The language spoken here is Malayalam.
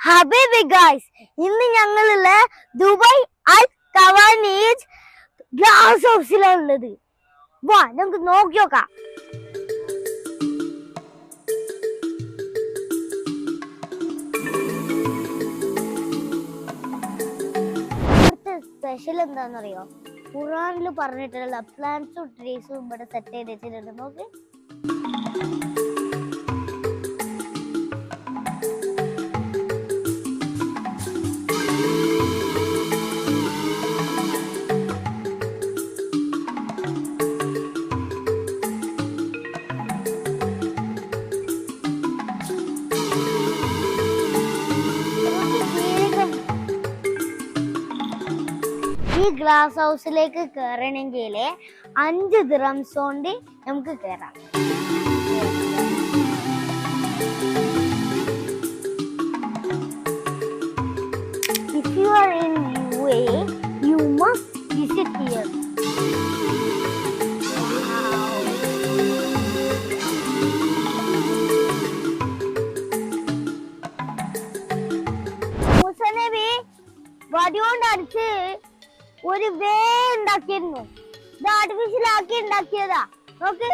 ഹബീബി ഗൈസ്, ഇന്ന് ഞങ്ങളുള്ള ദുബായ് അൽ ഖവാനീജ് ഗ്ലാസ് ഹൗസിലുള്ളത്. വാ നമുക്ക് നോക്കി നോക്കാം. സ്പെഷ്യൽ എന്താണെന്നറിയോ? ഖുറാനിൽ പറഞ്ഞിട്ടുള്ള പ്ലാന്റ്സും ട്രീസും ഇവിടെ സെറ്റ് ചെയ്ത് വെച്ചിട്ടുണ്ട്. നോക്ക്. ഈ ഗ്ലാസ് ഹൗസിലേക്ക് കയറണമെങ്കിൽ 5 ദിർഹംസ് കൊണ്ട് നമുക്ക് കയറാം. If you are in UAE, you must visit here. മുസനബി വടികൊണ്ട് അടിച്ച് ഒരു വേ ഉണ്ടാക്കിയിരുന്നു. ഇത് ആർട്ടിഫിഷ്യൽ ആക്കി ഉണ്ടാക്കിയതാ. നോക്ക്.